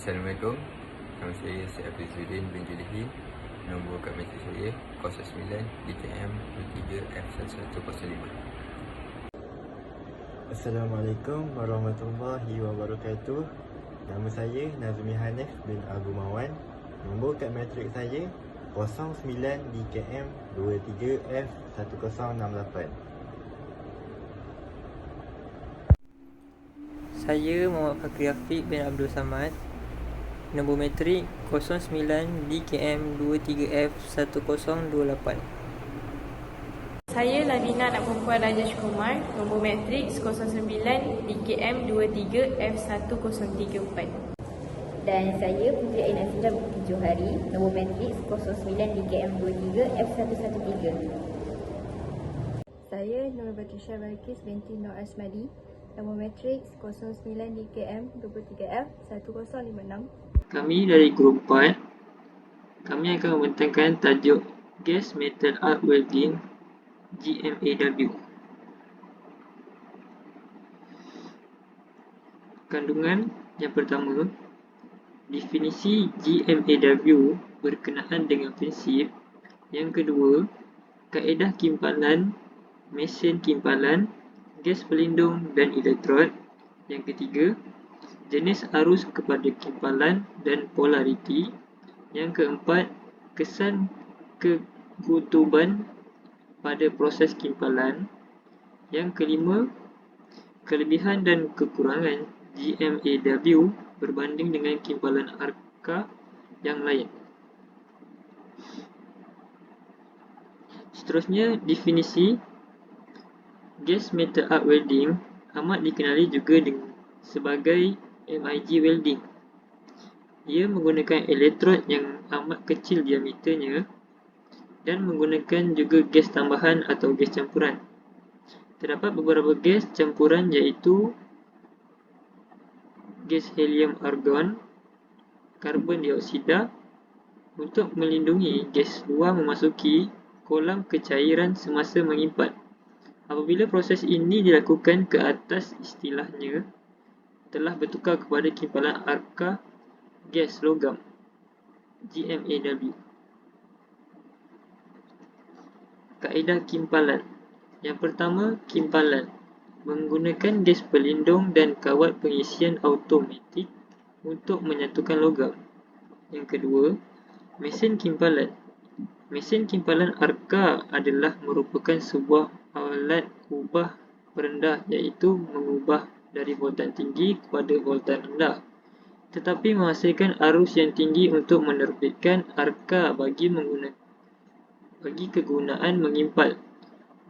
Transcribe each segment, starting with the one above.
Assalamualaikum. Nama saya Syed Afizuddin bin Julihi. Nombor kad meter saya 09 DKM 23F1105. Assalamualaikum warahmatullahi wabarakatuh. Nama saya Nazmi Hanif bin Abu Mawan. Nombor kad matrik saya 09 DKM 23F1068. Saya Muhammad Fakri Afiq bin Abdul Samad. Nombor matrik 09 DKM 23F1028. Saya Lavina anak perempuan Raja Syukumar. Nombor matrik 09 DKM 23F1034. Dan saya Putri Ain Asira Bukti Johari. Nombor matrik 09 DKM 23F113. Saya Nur Batisha Balkis binti Nur Asmadi. Nombor matrik 09 DKM 23F1056. Kami dari grup 4, kami akan membentangkan tajuk Gas Metal Arc Welding GMAW. Kandungan yang pertama, definisi GMAW berkenaan dengan prinsip. Yang kedua, kaedah kimpalan, mesin kimpalan, gas pelindung dan elektrod. Yang ketiga, jenis arus kepada kimpalan dan polariti. Yang keempat, kesan kekutuban pada proses kimpalan. Yang kelima, kelebihan dan kekurangan GMAW berbanding dengan kimpalan arka yang lain. Seterusnya, definisi gas metal arc welding amat dikenali juga sebagai MIG welding. Ia menggunakan elektrod yang amat kecil diameternya dan menggunakan juga gas tambahan atau gas campuran. Terdapat beberapa gas campuran iaitu gas helium argon, karbon dioksida untuk melindungi gas luar memasuki kolam kecairan semasa mengimpat. Apabila proses ini dilakukan ke atas, istilahnya telah bertukar kepada kimpalan arka gas logam GMAW. Kaedah kimpalan. Yang pertama, kimpalan menggunakan gas pelindung dan kawat pengisian automatik untuk menyatukan logam. Yang kedua, mesin kimpalan. Mesin kimpalan arka adalah merupakan sebuah alat ubah perendah, iaitu mengubah dari voltan tinggi kepada voltan rendah, tetapi menghasilkan arus yang tinggi untuk menerbitkan arka bagi kegunaan mengimpal.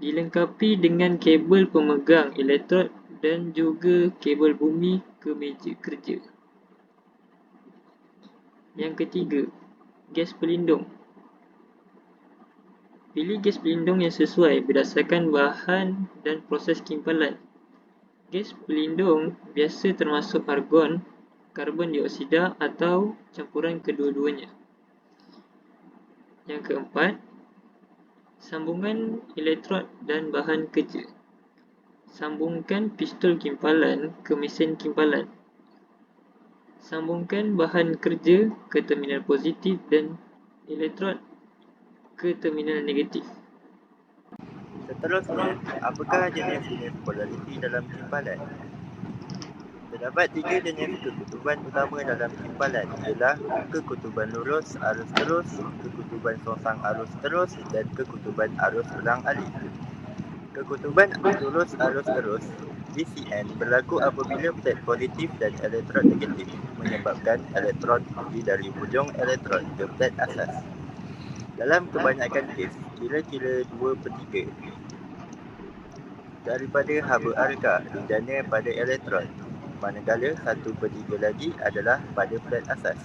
Dilengkapi dengan kabel pemegang elektrod dan juga kabel bumi ke meja kerja. Yang ketiga, gas pelindung. Pilih gas pelindung yang sesuai berdasarkan bahan dan proses kimpalan. Gas pelindung biasa termasuk argon, karbon dioksida atau campuran kedua-duanya. Yang keempat, sambungan elektrod dan bahan kerja. Sambungkan pistol kimpalan ke mesin kimpalan. Sambungkan bahan kerja ke terminal positif dan elektrod ke terminal negatif. Seterusnya, apakah jenis-jenis polariti dalam kimpalan? Terdapat 3 jenis kekutuban utama dalam kimpalan, ialah kekutuban lurus arus terus, kekutuban songsang arus terus dan kekutuban arus ulang-alik. Kekutuban lurus arus terus VCN berlaku apabila plate positif dan elektrod negatif menyebabkan elektron pergi dari hujung elektrod ke plate asas. Dalam kebanyakan kes, kira-kira 2/3 daripada haba arka dijana pada elektron, manakala 1/3 lagi adalah pada plate asas.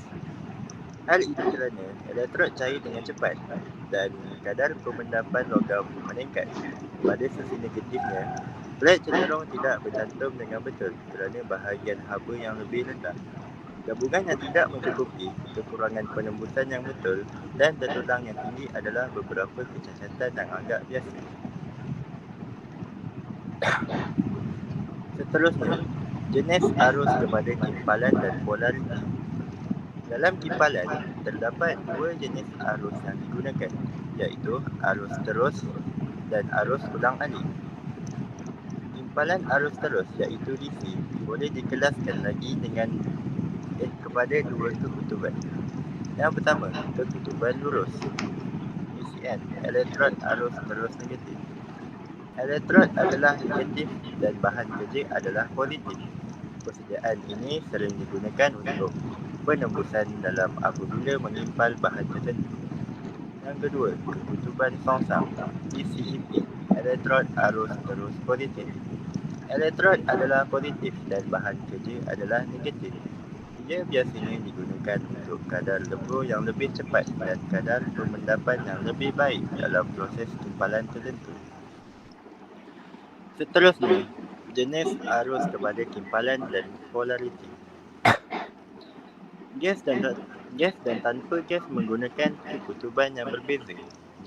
Hal ini kerana elektrod cair dengan cepat dan kadar pemendapan logam meningkat. Pada sisi negatifnya, plate cenderung tidak bercantum dengan betul kerana bahagian haba yang lebih rendah. Gabungan yang tidak mencukupi, kekurangan penembusan yang betul dan tertulang yang tinggi adalah beberapa kecacatan yang agak biasa. Seterusnya, jenis arus kepada kimpalan dan polariti. Dalam kimpalan, terdapat dua jenis arus yang digunakan, iaitu arus terus dan arus ulang-alik. Kimpalan arus terus iaitu DC boleh dikelaskan lagi dengan kepada dua kekutuban. Yang pertama, kekutuban lurus, ECN, elektrod arus terus negatif. Elektrod adalah negatif dan bahan kerja adalah positif. Persediaan ini sering digunakan untuk penembusan dalam apabila mengimpal bahan tertentu. Yang kedua, kekutuban songsam, ECEP, elektrod arus terus positif. Elektrod adalah positif dan bahan kerja adalah negatif. Ia biasanya digunakan untuk kadar lebur yang lebih cepat dan kadar pemendapan yang lebih baik dalam proses kimpalan tertentu. Seterusnya, jenis arus kepada kimpalan dan polariti. Gas dan tanpa gas menggunakan kekutuban yang berbeza.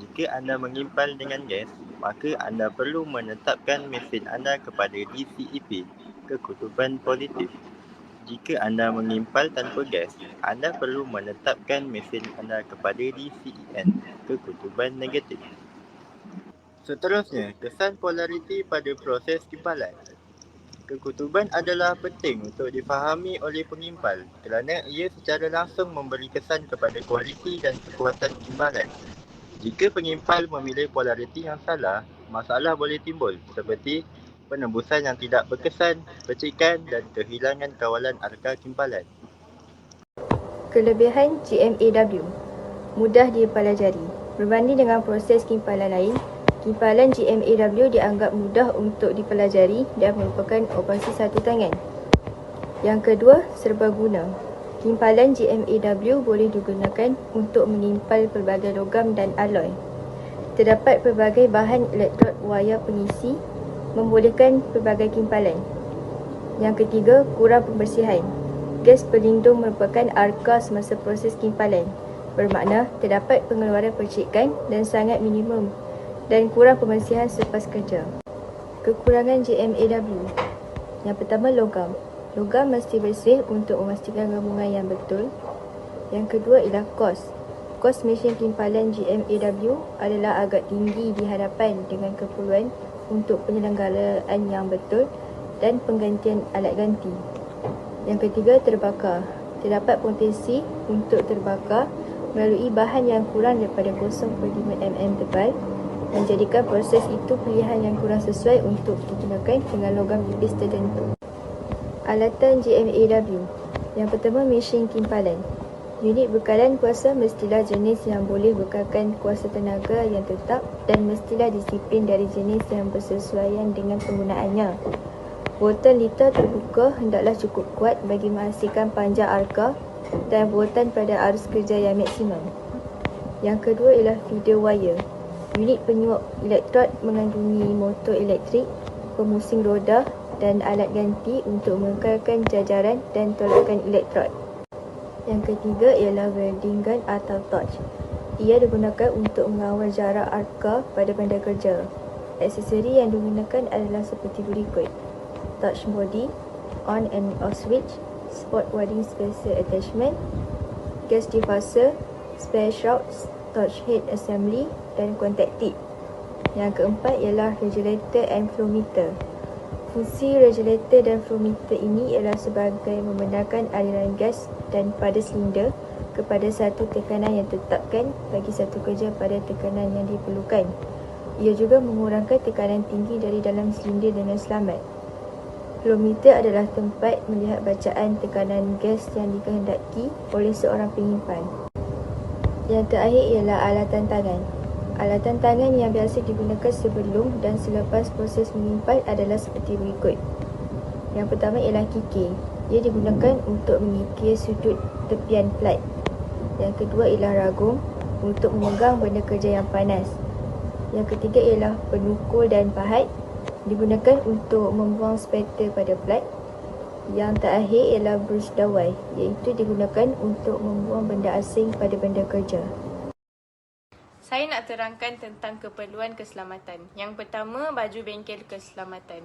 Jika anda mengimpal dengan gas, maka anda perlu menetapkan mesin anda kepada DCEP, kekutuban positif. Jika anda mengimpal tanpa gas, anda perlu menetapkan mesin anda kepada DCEN, kekutuban negatif. Seterusnya, kesan polariti pada proses kimpalan. Kekutuban adalah penting untuk difahami oleh pengimpal kerana ia secara langsung memberi kesan kepada kualiti dan kekuatan kimpalan. Jika pengimpal memilih polariti yang salah, masalah boleh timbul seperti penembusan yang tidak berkesan, percikan dan kehilangan kawalan arka kimpalan. Kelebihan GMAW mudah dipelajari. Berbanding dengan proses kimpalan lain, kimpalan GMAW dianggap mudah untuk dipelajari dan merupakan operasi satu tangan. Yang kedua, serbaguna. Kimpalan GMAW boleh digunakan untuk mengimpal pelbagai logam dan alloy. Terdapat pelbagai bahan elektrod wayar pengisi membolehkan pelbagai kimpalan. Yang ketiga, kurang pembersihan. Gas pelindung merupakan arka semasa proses kimpalan. Bermakna terdapat pengeluaran percikan dan sangat minimum dan kurang pembersihan selepas kerja. Kekurangan GMAW. Yang pertama, logam. Logam mesti bersih untuk memastikan gabungan yang betul. Yang kedua ialah kos. Kos mesin kimpalan GMAW adalah agak tinggi di hadapan dengan keperluan untuk penyelenggaraan yang betul dan penggantian alat ganti. Yang ketiga, terbakar. Terdapat potensi untuk terbakar melalui bahan yang kurang daripada 0.5 mm tebal, menjadikan proses itu pilihan yang kurang sesuai untuk digunakan dengan logam tipis tertentu. Alatan GMAW. Yang pertama, mesin kimpalan. Unit bekalan kuasa mestilah jenis yang boleh bekalkan kuasa tenaga yang tetap dan mestilah disiplin dari jenis yang bersesuaian dengan penggunaannya. Voltan liter terbuka hendaklah cukup kuat bagi menghasilkan panjang arka dan voltan pada arus kerja yang maksimum. Yang kedua ialah feeder wire. Unit penyuap elektrod mengandungi motor elektrik, pemusing roda dan alat ganti untuk mengekalkan jajaran dan tolakan elektrod. Yang ketiga ialah welding gun atau torch. Ia digunakan untuk mengawal jarak arka pada benda kerja. Aksesori yang digunakan adalah seperti berikut: touch body, on and off switch, spot winding spacer attachment, gas diffuser, spare shrouds, torch head assembly dan contact tip. Yang keempat ialah regulator and flow meter. Fungsi regulator dan flow meter ini ialah sebagai membenarkan aliran gas dan pada silinder kepada satu tekanan yang ditetapkan bagi satu kerja pada tekanan yang diperlukan. Ia juga mengurangkan tekanan tinggi dari dalam silinder dengan selamat. Flow meter adalah tempat melihat bacaan tekanan gas yang dikehendaki oleh seorang penyimpan. Yang terakhir ialah alatan tangan. Alatan tangan yang biasa digunakan sebelum dan selepas proses menyimpan adalah seperti berikut. Yang pertama ialah kikir. Ia digunakan untuk mengikir sudut tepian plat. Yang kedua ialah ragum untuk memegang benda kerja yang panas. Yang ketiga ialah penukul dan pahat. Digunakan untuk membuang spatter pada plat. Yang terakhir ialah brush dawai, iaitu digunakan untuk membuang benda asing pada benda kerja. Saya nak terangkan tentang keperluan keselamatan. Yang pertama, baju bengkel keselamatan.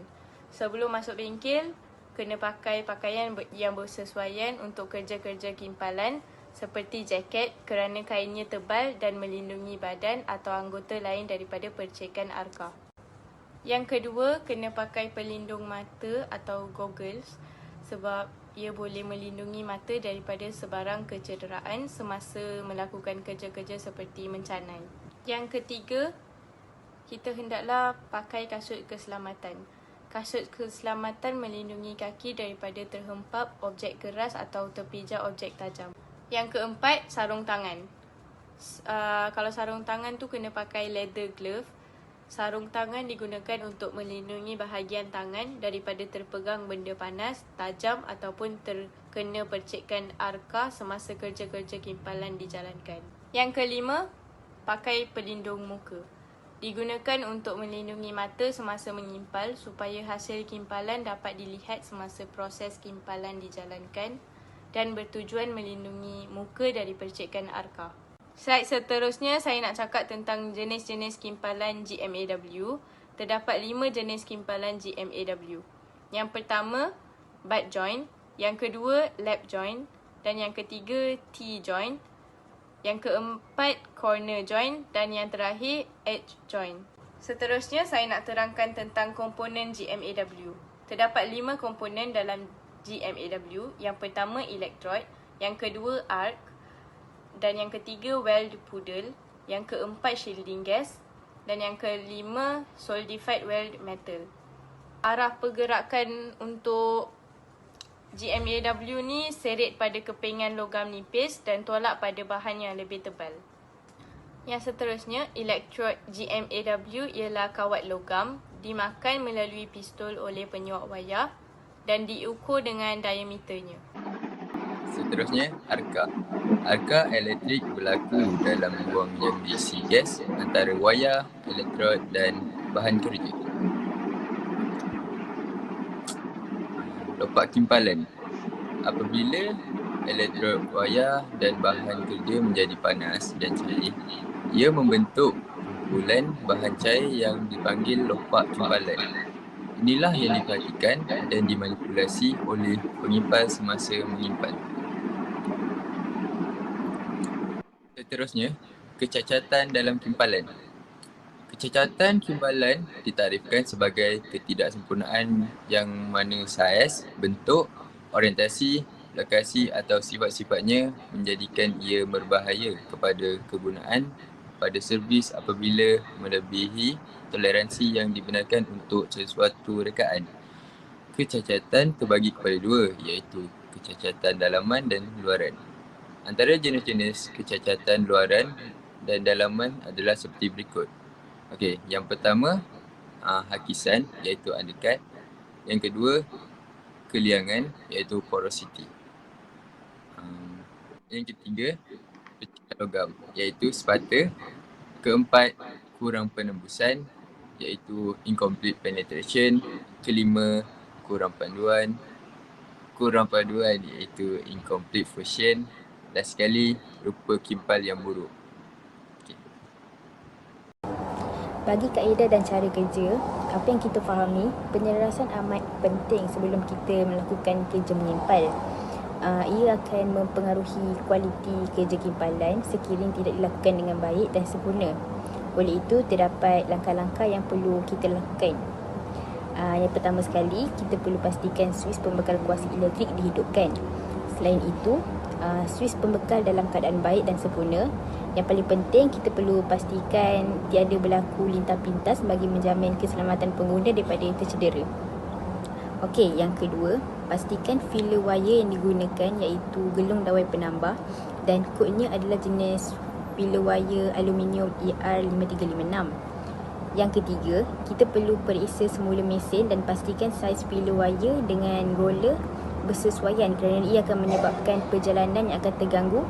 Sebelum masuk bengkel, kena pakai pakaian yang bersesuaian untuk kerja-kerja kimpalan seperti jaket kerana kainnya tebal dan melindungi badan atau anggota lain daripada percikan arka. Yang kedua, kena pakai pelindung mata atau goggles sebab ia boleh melindungi mata daripada sebarang kecederaan semasa melakukan kerja-kerja seperti mencanai. Yang ketiga, kita hendaklah pakai kasut keselamatan. Kasut keselamatan melindungi kaki daripada terhempap objek keras atau terpijak objek tajam. Yang keempat, sarung tangan. Kalau sarung tangan tu kena pakai leather glove. Sarung tangan digunakan untuk melindungi bahagian tangan daripada terpegang benda panas, tajam ataupun terkena percikan arka semasa kerja-kerja kimpalan dijalankan. Yang kelima, pakai pelindung muka. Digunakan untuk melindungi mata semasa mengimpal supaya hasil kimpalan dapat dilihat semasa proses kimpalan dijalankan dan bertujuan melindungi muka dari percikan arka. Slide seterusnya, saya nak cakap tentang jenis-jenis kimpalan GMAW. Terdapat 5 jenis kimpalan GMAW. Yang pertama, butt joint. Yang kedua, lap joint. Dan yang ketiga, T-joint. Yang keempat, corner joint. Dan yang terakhir, edge joint. Seterusnya, saya nak terangkan tentang komponen GMAW. Terdapat 5 komponen dalam GMAW. Yang pertama, electrode. Yang kedua, arc. Dan yang ketiga, weld poodle. Yang keempat, shielding gas. Dan yang kelima, solidified weld metal. Arah pergerakan untuk GMAW ni seret pada kepingan logam nipis dan tolak pada bahan yang lebih tebal. Yang seterusnya, electrode GMAW ialah kawat logam dimakan melalui pistol oleh penyuap wayar dan diukur dengan diameternya. Seterusnya, arka. Arka elektrik berlaku dalam ruang yang diisi gas antara wayar, elektrod dan bahan kerja. Lopak kimpalan. Apabila elektrod, wayar dan bahan kerja menjadi panas dan cair, ia membentuk kumpulan bahan cair yang dipanggil lopak kimpalan. Inilah yang diperhatikan dan dimanipulasi oleh pengimpal semasa mengimpal. Seterusnya, kecacatan dalam kimpalan. Kecacatan kimpalan ditarifkan sebagai ketidaksempurnaan yang mana saiz, bentuk, orientasi, lokasi atau sifat-sifatnya menjadikan ia berbahaya kepada kegunaan pada servis apabila melebihi toleransi yang dibenarkan untuk sesuatu rekaan. Kecacatan terbagi kepada dua, iaitu kecacatan dalaman dan luaran. Antara jenis-jenis kecacatan luaran dan dalaman adalah seperti berikut. Okey, yang pertama, hakisan iaitu undercut. Yang kedua, keliangan iaitu porosity. Yang ketiga, percikan logam iaitu sepata. Keempat, kurang penembusan iaitu incomplete penetration. Kelima, kurang panduan. Kurang panduan iaitu incomplete fusion. Dan sekali, rupa kimpal yang buruk. Bagi kaedah dan cara kerja, apa yang kita fahami, penyelarasan amat penting sebelum kita melakukan kerja mengimpal. Ia akan mempengaruhi kualiti kerja kimpalan sekiranya tidak dilakukan dengan baik dan sempurna. Oleh itu, terdapat langkah-langkah yang perlu kita lakukan. Yang pertama sekali, kita perlu pastikan suis pembekal kuasa elektrik dihidupkan. Selain itu, suis pembekal dalam keadaan baik dan sempurna. Yang paling penting, kita perlu pastikan tiada berlaku lintang pintas bagi menjamin keselamatan pengguna daripada tercedera. Okey, yang kedua, pastikan filler wire yang digunakan iaitu gelung dawai penambah dan kodnya adalah jenis filler wire aluminium ER5356. Yang ketiga, kita perlu periksa semula mesin dan pastikan saiz filler wire dengan roller bersesuaian kerana ia akan menyebabkan perjalanan yang akan terganggu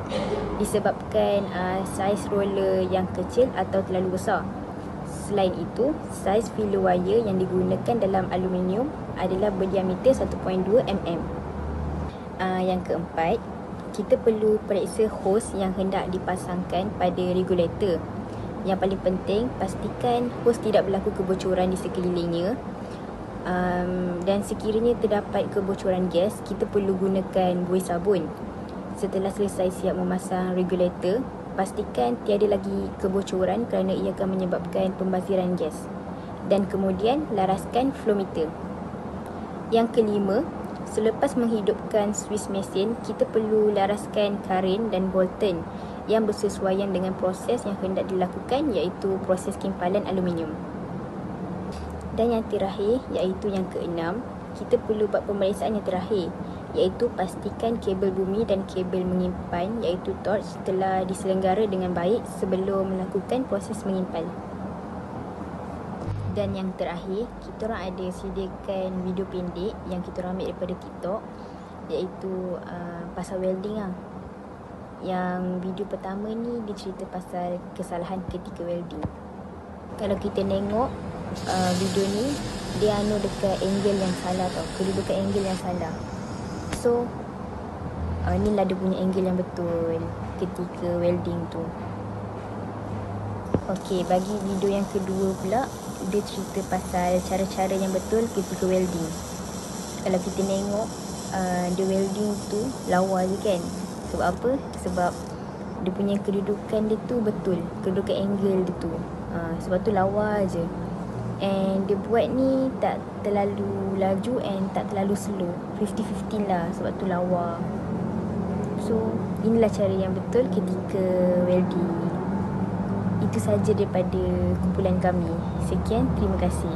disebabkan saiz roller yang kecil atau terlalu besar. Selain itu, saiz filler wire yang digunakan dalam aluminium adalah berdiameter 1.2 mm. Yang keempat, kita perlu periksa hos yang hendak dipasangkan pada regulator. Yang paling penting, pastikan hos tidak berlaku kebocoran di sekelilingnya. Dan sekiranya terdapat kebocoran gas, kita perlu gunakan buih sabun. Setelah selesai siap memasang regulator, pastikan tiada lagi kebocoran kerana ia akan menyebabkan pembaziran gas. Dan kemudian laraskan flow meter. Yang kelima, selepas menghidupkan Swiss mesin, kita perlu laraskan karen dan bolton yang bersesuaian dengan proses yang hendak dilakukan, iaitu proses kimpalan aluminium. Dan yang terakhir, iaitu yang keenam, kita perlu buat pemeriksaan yang terakhir, iaitu pastikan kabel bumi dan kabel menyimpan, iaitu torch, telah diselenggara dengan baik sebelum melakukan proses mengimpal. Dan yang terakhir, kita orang ada sediakan video pendek yang kita orang ambil daripada TikTok, iaitu pasal welding lah. Yang video pertama ni dia cerita pasal kesalahan ketika welding. Kalau kita tengok video ni, dia dekat angle yang salah tau, kedudukan angle yang salah. So inilah dia punya angle yang betul ketika welding tu. Okey, bagi video yang kedua pula, dia cerita pasal cara-cara yang betul ketika welding. Kalau kita tengok dia welding tu lawa je kan. Sebab apa? Sebab dia punya kedudukan dia tu betul, kedudukan angle dia tu. Sebab tu lawa je. And dia buat ni tak terlalu laju and tak terlalu slow, 50-50 lah, sebab tu lawa. So inilah cara yang betul ketika welding. Itu saja daripada kumpulan kami. Sekian, terima kasih.